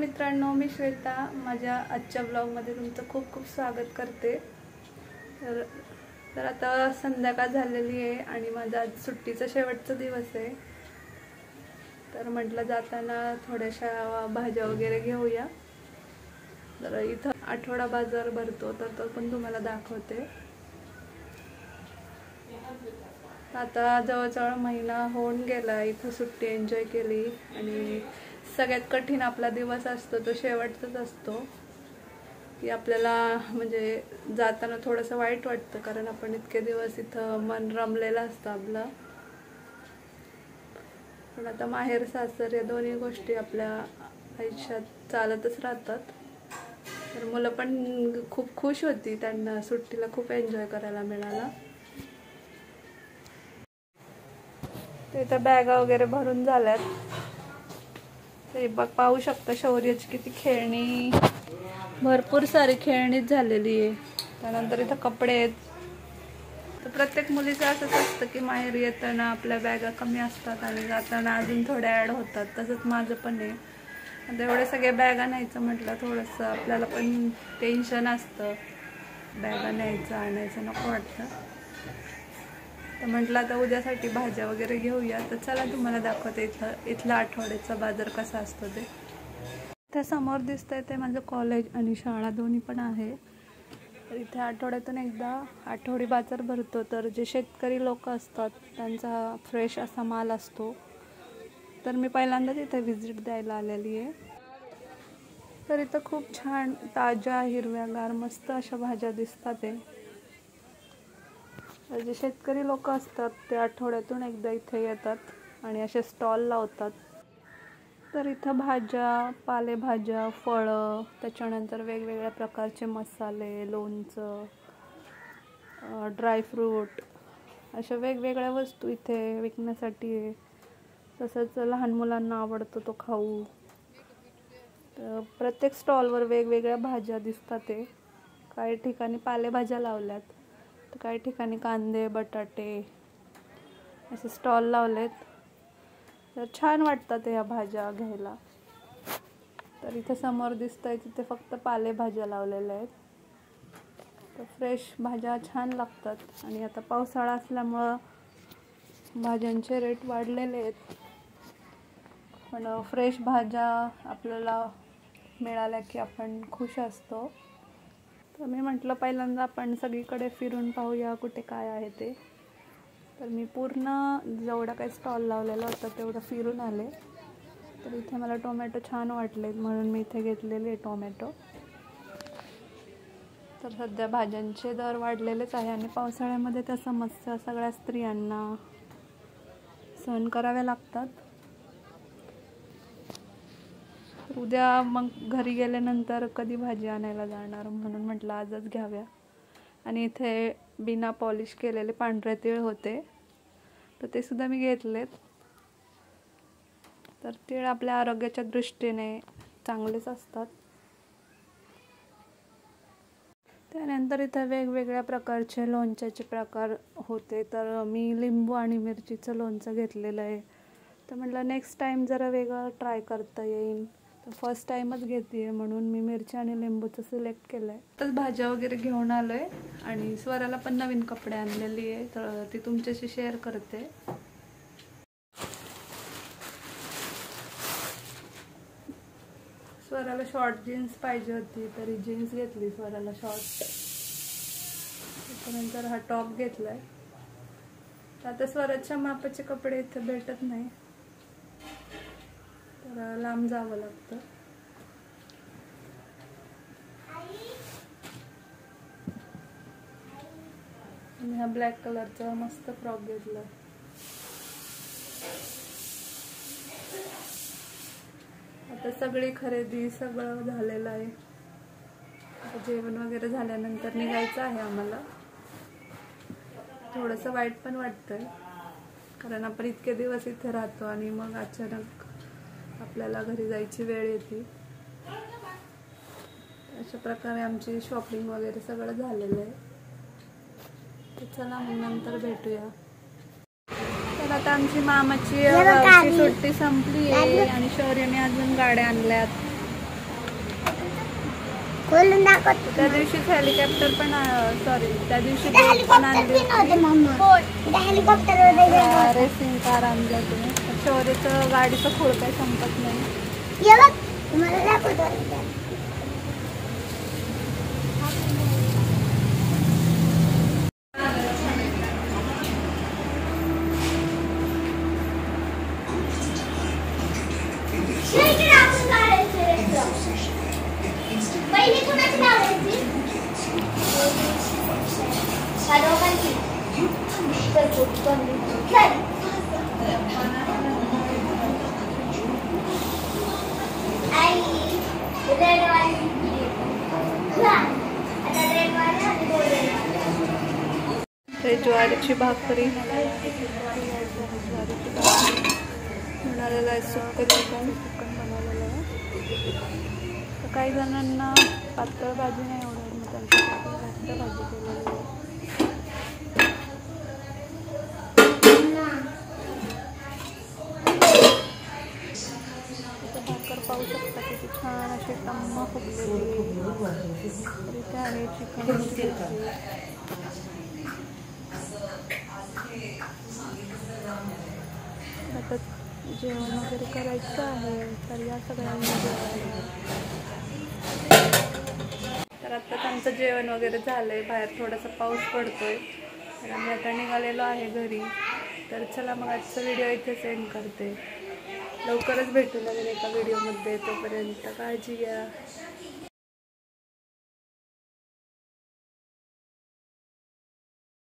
मित्रांनो, मी श्वेता माझ्या आजच्या ब्लॉगमध्ये तुमचं खूप खूप स्वागत करते। तर आता संध्याकाळ झालेली आहे आणि माझा आज सुट्टीचा शेवटचा दिवस आहे। तर म्हटलं जाताना थोड्याशा भाज्या वगैरे घेऊया। तर इथं आठवडा बाजार भरतो तर तो पण तुम्हाला दाखवते। आता जवळजवळ महिना होऊन गेला इथं सुट्टी एन्जॉय केली आणि सगळ्यात कठीण आपला दिवस असतो तो शेवटचाच असतो की आपल्याला म्हणजे जाताना थोडंसं वाईट वाटतं कारण आपण इतके दिवस इथं मन रमलेलं असतं आपलं। पण आता माहेर सासर या दोन्ही गोष्टी आपल्या आयुष्यात चालतच राहतात। तर मुलं पण खूप खुश होती, त्यांना सुट्टीला खूप एन्जॉय करायला मिळाला। ते तर बॅगा वगैरे भरून झाल्यात। ते बघ पाहू शकता शौर्याची किती खेळणी, भरपूर सारी खेळणीच झालेली आहे। त्यानंतर इथं कपडे आहेत। तर प्रत्येक मुलीचं असंच असतं की माहेर येताना आपल्या बॅगा कमी असतात आणि जाताना अजून थोड्या ॲड होतात। तसंच माझं पण आहे। आता एवढ्या सगळ्या बॅगा न्यायचं म्हटलं थोडंसं आपल्याला पण टेन्शन असतं, बॅगा न्यायचं आणायचं नको वाटतं। तर म्हटलं आता उद्यासाठी भाज्या वगैरे घेऊया। तर चला तुम्हाला दाखवते इथला आठवड्याचा बाजार कसा असतो ते। त्या समोर दिसतंय ते माझं कॉलेज आणि शाळा दोन्ही पण आहे। तर इथे आठवड्यातून एकदा आठवडी बाजार भरतो। तर जे शेतकरी लोक असतात त्यांचा फ्रेश असा माल असतो। तर मी पहिल्यांदाच इथे व्हिजिट द्यायला आलेली आहे। तर इथं खूप छान ताज्या हिरव्यागार मस्त अशा भाज्या दिसतात आहे। जे शेतकरी लोक असतात ते आठवड्यातून एकदा इथे येतात आणि असे स्टॉल लावतात। तर इथं भाज्या, पालेभाज्या, फळं, त्याच्यानंतर वेगवेगळ्या प्रकारचे मसाले, लोणचं, ड्रायफ्रूट अशा वेगवेगळ्या वस्तू इथे विकण्यासाठी आहे। तसंच लहान मुलांना आवडतो तो खाऊ। तर प्रत्येक स्टॉलवर वेगवेगळ्या भाज्या दिसतात आहे। काही ठिकाणी पालेभाज्या लावल्यात, तर काही ठिकाणी कांदे, बटाटे असे स्टॉल लावलेत। तर छान वाटतात ह्या भाज्या घ्यायला। तर इथे समोर दिसतंय तिथे फक्त पालेभाज्या लावलेल्या आहेत। तर फ्रेश भाज्या छान लागतात आणि आता पावसाळा असल्यामुळं भाज्यांचे रेट वाढलेले आहेत। पण फ्रेश भाज्या आपल्याला मिळाल्या की आपण खुश असतो। तर मी म्हटलं पहिल्यांदा आपण सगळीकडे फिरून पाहूया कुठे काय आहे ते। तर मी पूर्ण जेवढा काही स्टॉल लावलेला होता तेवढं फिरून आले। तर इथे मला टोमॅटो छान वाटले म्हणून मी इथे घेतलेले टोमॅटो। तर सध्या भाज्यांचे दर वाढलेलेच आहे आणि पावसाळ्यामध्ये त्या समस्या सगळ्या स्त्रियांना सहन कराव्या लागतात। उद्या मग घरी गेल्यानंतर कधी भाजी आणायला जाणार म्हणून म्हटलं आजच घ्याव्या। आणि इथे बिना पॉलिश केलेले पांढरे तीळ होते तर ते सुद्धा मी घेतलेत। तर तीळ आपल्या आरोग्याच्या दृष्टीने चांगलेच असतात। त्यानंतर इथे वेगवेगळ्या प्रकारचे लोणच्याचे प्रकार होते। तर मी लिंबू आणि मिरचीचं लोणचं घेतलेलं आहे। तर म्हटलं नेक्स्ट टाईम जरा वेगळं ट्राय करता येईल। तर फर्स्ट टाईमच घेते म्हणून मी मिरची आणि लिंबूचं सिलेक्ट केलं आहे। तर भाज्या वगैरे घेऊन आलो आहे आणि स्वराला पण नवीन कपडे आणलेली आहे तर ती तुमच्याशी शेअर करते। स्वराला शॉर्ट जीन्स पाहिजे होती तरी जीन्स घेतली स्वराला शॉर्ट। त्यानंतर हा टॉप घेतलाय। आता स्वराच्या मापाचे कपडे इथे भेटत नाही तर लांब जावं लागतं। आणि हा ब्लॅक कलरचा मस्त फ्रॉक घेतला। आता सगळी खरेदी सगळं झालेलं आहे। आता जेवण वगैरे झाल्यानंतर निघायचं आहे आम्हाला। थोडंसं वाईट पण वाटतंय कारण आपण इतके दिवस इथे राहतो आणि मग अचानक आपल्याला घरी जायची वेळ येते। अशा प्रकारे आमची शॉपिंग वगैरे सगळं झालेलं आहे। तर चला मग नंतर भेटूया। तर आता आमची मामाची सुट्टी संपली आहे आणि शौर्याने अजून गाड्या आणल्यात। खोलून दाखवतो. त्या दिवशीच हेलिकॉप्टर पण सॉरी त्या दिवशी बोट पण आणली रेसिंग कार आणली होती. शौर्यचं गाडीचं खोड काही संपत नाही. ये बघ तुम्हाला दाखवतो. ज्वारीची भाकरी मिळालेलं आहे. सुक्कं चिकन बनवलेलं आहे. तर काही जणांना पातळ भाजी नाही आवडत, मग त्यांच्यासाठी घट्ट भाजी केलेली आहे. भाकर पाहू शकता किती छान अशी टम्म फुगलेली आहे. चिकन आता जेवण वगैरे करायचं आहे, तर या सगळ्यांना तर आता त्यांचं जेवण वगैरे झालंय. बाहेर थोडासा पाऊस पडतोय, तर आम्ही आता निघालेलो आहे घरी. तर चला मग आजचा व्हिडिओ इथे सेंड करते. लवकरच भेटू नवीन एका व्हिडिओमध्ये. तोपर्यंत काळजी घ्या.